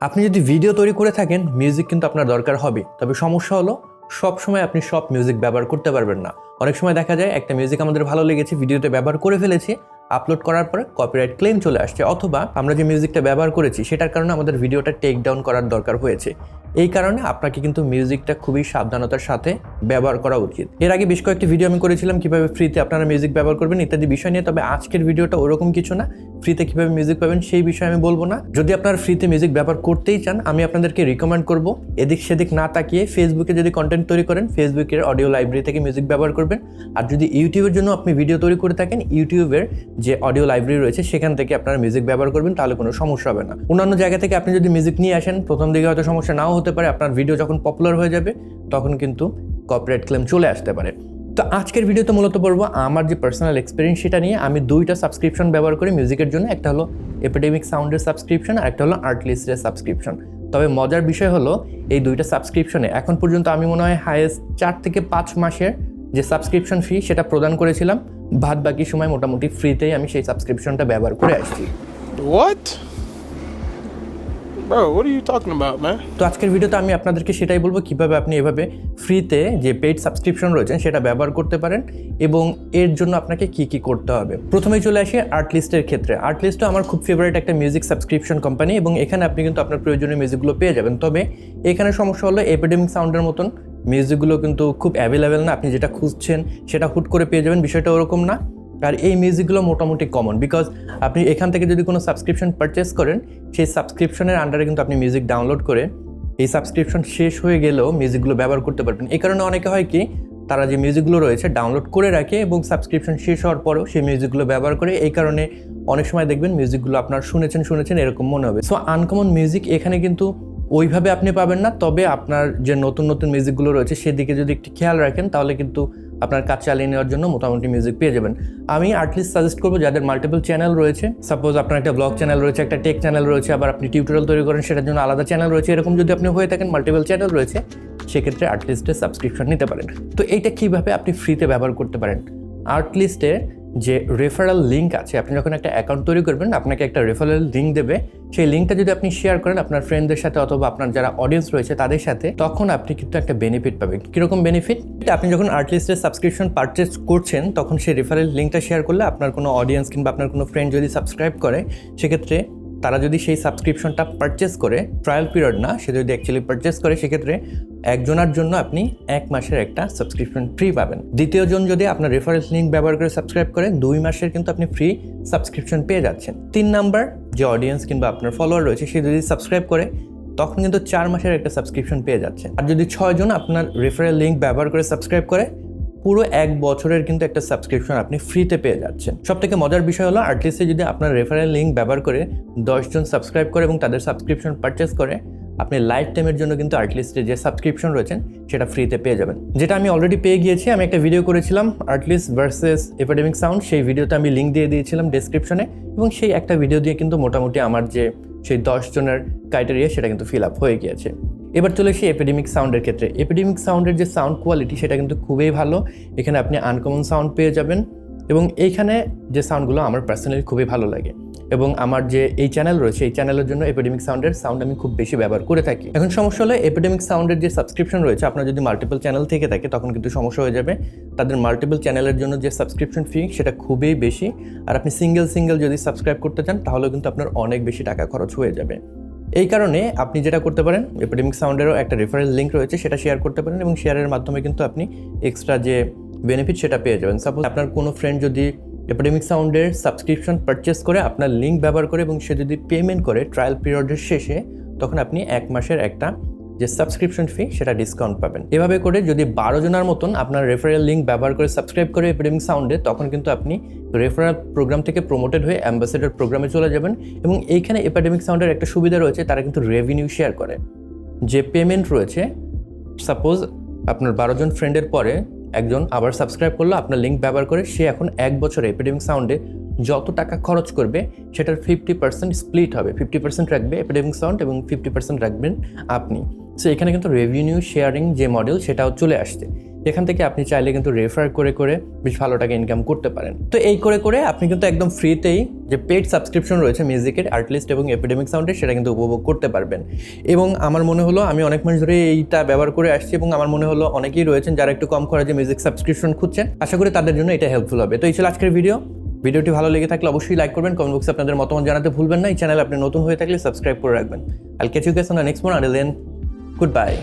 আপনি যদি ভিডিও তৈরি করে থাকেন মিউজিক কিন্তু আপনার দরকার হবে, তবে সমস্যা হলো সব সময় আপনি সব মিউজিক ব্যবহার করতে পারবেন না। অনেক সময় দেখা যায় একটা মিউজিক আমাদের ভালো লেগেছে, ভিডিওতে ব্যবহার করে ফেলেছি, আপলোড করার পরে কপিরাইট ক্লেম চলে আসছে, অথবা আমরা যে মিউজিকটা ব্যবহার করেছি সেটার কারণে আমাদের ভিডিওটা টেক ডাউন করার দরকার হয়েছে। এই কারণে আপনাকে কিন্তু মিউজিকটা খুবই সাবধানতার সাথে ব্যবহার করা উচিত। এর আগে বেশ কয়েকটি ভিডিও আমি করেছিলাম কিভাবে ফ্রিতে আপনারা মিউজিক ব্যবহার করবেন ইত্যাদি বিষয় নিয়ে, তবে আজকের ভিডিওটা ওরকম কিছু না। ফ্রিতে কিভাবে মিউজিক পাবেন সেই বিষয়ে আমি বলবো না। যদি আপনারা ফ্রিতে মিউজিক ব্যবহার করতেই চান, আমি আপনাদেরকে রিকমেন্ড করব এদিক সেদিক না তাকিয়ে ফেসবুকে যদি কন্টেন্ট তৈরি করেন ফেসবুকের অডিও লাইব্রেরি থেকে মিউজিক ব্যবহার করবেন। আর যদি ইউটিউবের জন্য আপনি ভিডিও তৈরি করে থাকেন, ইউটিউবের যে অডিও লাইব্রেরি রয়েছে সেখান থেকে আপনারা মিউজিক ব্যবহার করবেন, তাহলে কোনো সমস্যা হবে না। অন্যান্য জায়গা থেকে আপনি যদি মিউজিক নিয়ে আসেন, প্রথম দিকে হয়তো সমস্যা নাও হতে পারে, আপনার ভিডিও যখন পপুলার হয়ে যাবে তখন কিন্তু কপিরাইট ক্লেম চলে আসতে পারে। তো আজকের ভিডিওতে মূলত বলবো আমার যে পার্সোনাল এক্সপিরিয়েন্স সেটা নিয়ে। আমি দুইটা সাবস্ক্রিপশন ব্যবহার করি মিউজিকের জন্য, একটা হলো এপিডেমিক সাউন্ডের সাবস্ক্রিপশন আর একটা হলো আর্টলিস্টের সাবস্ক্রিপশন। তবে মজার বিষয় হলো এই দুইটা সাবস্ক্রিপশনে এখন পর্যন্ত আমি মনে হয় হাইয়েস্ট 4 থেকে 5 মাসের যে সাবস্ক্রিপশন ফি সেটা প্রদান করেছিলাম, বাদ বাকি সময় মোটামুটি ফ্রিতেই আমি সেই সাবস্ক্রিপশনটা ব্যবহার করে আসছি। What? Bro, what are you talking about, man? তো আজকের ভিডিওতে আমি আপনাদেরকে সেটাই বলবো কিভাবে আপনি এভাবে ফ্রিতে যে পেইড সাবস্ক্রিপশন রয়েছে সেটা ব্যবহার করতে পারেন এবং এর জন্য আপনাকে কি কি করতে হবে। প্রথমেই চলে আসি আর্টলিস্টের ক্ষেত্রে। আর্টলিস্টও আমার খুব ফেভারিট একটা মিউজিক সাবস্ক্রিপশন কোম্পানি এবং এখানে আপনি কিন্তু আপনার প্রয়োজনীয় মিউজিকগুলো পেয়ে যাবেন। তবে এখানে সমস্যা হলো এপিডেমিক সাউন্ডের মতন মিউজিকগুলো কিন্তু খুব অ্যাভেলেবেল না। আপনি যেটা খুঁজছেন সেটা হুট করে পেয়ে যাবেন, বিষয়টা ওরকম না। আর এই মিউজিকগুলো মোটামুটি কমন, বিকজ আপনি এখান থেকে যদি কোনো সাবস্ক্রিপশন পারচেস করেন সেই সাবস্ক্রিপশনের আন্ডারে কিন্তু আপনি মিউজিক ডাউনলোড করে এই সাবস্ক্রিপশন শেষ হয়ে গেলেও মিউজিকগুলো ব্যবহার করতে পারবেন। এই কারণে অনেকে হয় কি, তারা যে মিউজিকগুলো রয়েছে ডাউনলোড করে রাখে এবং সাবস্ক্রিপশন শেষ হওয়ার পরেও সেই মিউজিকগুলো ব্যবহার করে। এই কারণে অনেক সময় দেখবেন মিউজিকগুলো আপনার শুনেছেন এরকম মনে হবে। সো আনকমন মিউজিক এখানে কিন্তু ওইভাবে আপনি পাবেন না, তবে আপনার যে নতুন নতুন মিউজিকগুলো রয়েছে সেদিকে যদি একটু খেয়াল রাখেন তাহলে কিন্তু আপনার কাজ চালিয়ে নেওয়ার জন্য মোটামুটি মিউজিক পেয়ে যাবেন। আমি আর্টলিস্ট সাজেস্ট করবো যাদের মাল্টিপল চ্যানেল রয়েছে, সাপোজ আপনার একটা ব্লগ চ্যানেল রয়েছে, একটা টেক চ্যানেল রয়েছে, আবার আপনি টিউটোরিয়াল তৈরি করেন সেটার জন্য আলাদা চ্যানেল রয়েছে, এরকম যদি আপনি হয়ে থাকেন মাল্টিপল চ্যানেল রয়েছে সেক্ষেত্রে আর্টলিস্টের সাবস্ক্রিপশন নিতে পারেন। তো এইটা কীভাবে আপনি ফ্রিতে ব্যবহার করতে পারেন, আর্টলিস্টের যে রেফারেল লিঙ্ক আছে, আপনি যখন একটা অ্যাকাউন্ট তৈরি করবেন আপনাকে একটা রেফারেল লিঙ্ক দেবে, সেই লিঙ্কটা যদি আপনি শেয়ার করেন আপনার ফ্রেন্ডদের সাথে অথবা আপনার যারা অডিয়েন্স রয়েছে তাদের সাথে, তখন আপনি কিন্তু একটা বেনিফিট পাবেন। কীরকম বেনিফিট? আপনি যখন আর্টলিস্টের সাবস্ক্রিপশন পারচেস করছেন তখন সেই রেফারেল লিঙ্কটা শেয়ার করলে আপনার কোনো অডিয়েন্স কিংবা আপনার কোনো ফ্রেন্ড যদি সাবস্ক্রাইব করে, সেক্ষেত্রে তারা যদি সেই সাবস্ক্রিপশনটা পারচেস করে, ট্রায়াল পিরিয়ড না, সে যদি অ্যাকচুয়ালি পারচেস করে, সেক্ষেত্রে একজনের জন্য আপনি 1 মাসের একটা সাবস্ক্রিপশন ফ্রি পাবেন। দ্বিতীয়জন যদি আপনার রেফারেন্স লিঙ্ক ব্যবহার করে সাবস্ক্রাইব করে 2 মাসের কিন্তু আপনি ফ্রি সাবস্ক্রিপশন পেয়ে যাচ্ছেন। 3 নাম্বার যে অডিয়েন্স কিংবা আপনার ফলোয়ার রয়েছে সে যদি সাবস্ক্রাইব করে তখন কিন্তু 4 মাসের একটা সাবস্ক্রিপশন পেয়ে যাচ্ছেন। আর যদি 6 জন আপনার রেফারেল লিঙ্ক ব্যবহার করে সাবস্ক্রাইব করে পুরো 1 বছরের কিন্তু একটা সাবস্ক্রিপশন আপনি ফ্রিতে পেয়ে যাচ্ছেন। সবথেকে মজার বিষয় হলো আর্টলিস্টে যদি আপনার রেফারেল লিঙ্ক ব্যবহার করে 10 জন সাবস্ক্রাইব করে এবং তাদের সাবস্ক্রিপশন পারচেস করে, আপনি লাইফ টাইমের জন্য কিন্তু আর্টলিস্টে যে সাবস্ক্রিপশন রয়েছেন সেটা ফ্রিতে পেয়ে যাবেন, যেটা আমি অলরেডি পেয়ে গিয়েছি। আমি একটা ভিডিও করেছিলাম আর্টলিস্ট ভার্সেস এপিডেমিক সাউন্ড, সেই ভিডিওতে আমি লিঙ্ক দিয়ে দিয়েছিলাম ডেসক্রিপশনে, এবং সেই একটা ভিডিও দিয়ে কিন্তু মোটামুটি আমার যে সেই 10 জনের ক্রাইটেরিয়া সেটা কিন্তু ফিল আপ হয়ে গিয়েছে। এবার চলে এসে এপিডেমিক সাউন্ডের ক্ষেত্রে। এপিডেমিক সাউন্ডের যে সাউন্ড কোয়ালিটি সেটা কিন্তু খুবই ভালো। এখানে আপনি আনকমন সাউন্ড পেয়ে যাবেন এবং এইখানে যে সাউন্ডগুলো আমার পার্সোনালি খুবই ভালো লাগে এবং আমার যে এই চ্যানেল রয়েছে এই চ্যানেলের জন্য এপিডেমিক সাউন্ডের সাউন্ড আমি খুব বেশি ব্যবহার করে থাকি। এখন সমস্যা হলো এপিডেমিক সাউন্ডের যে সাবস্ক্রিপশন রয়েছে, আপনার যদি মাল্টিপল চ্যানেল থেকে থাকে তখন কিন্তু সমস্যা হয়ে যাবে। তাদের মাল্টিপল চ্যানেলের জন্য যে সাবস্ক্রিপশন ফি সেটা খুবই বেশি, আর আপনি সিঙ্গেল যদি সাবস্ক্রাইব করতে চান তাহলে কিন্তু আপনার অনেক বেশি টাকা খরচ হয়ে যাবে। এই কারণে আপনি যেটা করতে পারেন, এপিডেমিক সাউন্ডেরও একটা রেফারেল লিঙ্ক রয়েছে সেটা শেয়ার করতে পারেন এবং শেয়ারের মাধ্যমে কিন্তু আপনি এক্সট্রা যে বেনিফিট সেটা পেয়ে যাবেন। সাপোজ আপনার কোনো ফ্রেন্ড যদি এপিডেমিক সাউন্ডের সাবস্ক্রিপশন পারচেস করে আপনার লিঙ্ক ব্যবহার করে এবং সে যদি পেমেন্ট করে ট্রায়াল পিরিয়ডের শেষে, তখন আপনি 1 মাসের একটা যে সাবস্ক্রিপশন ফি সেটা ডিসকাউন্ট পাবেন। এভাবে করে যদি 12 জনের মতন আপনার রেফারেল লিঙ্ক ব্যবহার করে সাবস্ক্রাইব করে এপিডেমিক সাউন্ডে, তখন কিন্তু আপনি রেফারেল প্রোগ্রাম থেকে প্রমোটেড হয়ে অ্যাম্বাসেডর প্রোগ্রামে চলে যাবেন। এবং এইখানে এপিডেমিক সাউন্ডের একটা সুবিধা রয়েছে, তারা কিন্তু রেভিনিউ শেয়ার করে। যে পেমেন্ট রয়েছে, সাপোজ আপনার 12 জন ফ্রেন্ডের পরে একজন আবার সাবস্ক্রাইব করলো আপনার লিঙ্ক ব্যবহার করে, সে এখন 1 বছরে এপিডেমিক সাউন্ডে যত টাকা খরচ করবে সেটার 50% স্প্লিট হবে। 50% রাখবে এপিডেমিক সাউন্ড এবং 50% রাখবেন আপনি। সো এখানে কিন্তু রেভিনিউ শেয়ারিং যে মডেল সেটাও চলে আসছে। এখান থেকে আপনি চাইলে কিন্তু রেফার করে করে বেশ ভালো টাকা ইনকাম করতে পারেন। তো এই করে করে আপনি কিন্তু একদম ফ্রিতেই যে পেড সাবস্ক্রিপশন রয়েছে মিউজিকের, আর্টলিস্ট এবং এপিডেমিক সাউন্ডের, সেটা কিন্তু উপভোগ করতে পারবেন। এবং আমার মনে হলো আমি অনেক মাস ধরে এইটা ব্যবহার করে আসছি এবং আমার মনে হলো অনেকেই রয়েছেন যারা একটু কম খরচে মিউজিক সাবস্ক্রিপশন খুঁজছেন। আশা করি তাদের জন্য এটা হেল্পফুল হবে। তো এই ছিল আজকের ভিডিওটি ভালো লেগে থাকলে অবশ্যই লাইক করবেন, কমেন্ট বক্সে আপনাদের মতামত জানাতে ভুলবেন না। এই চ্যানেল আপনি নতুন হয়ে থাকলে সাবস্ক্রাইব করে রাখবেন। I'll catch you guys on the next one. Until then, good by.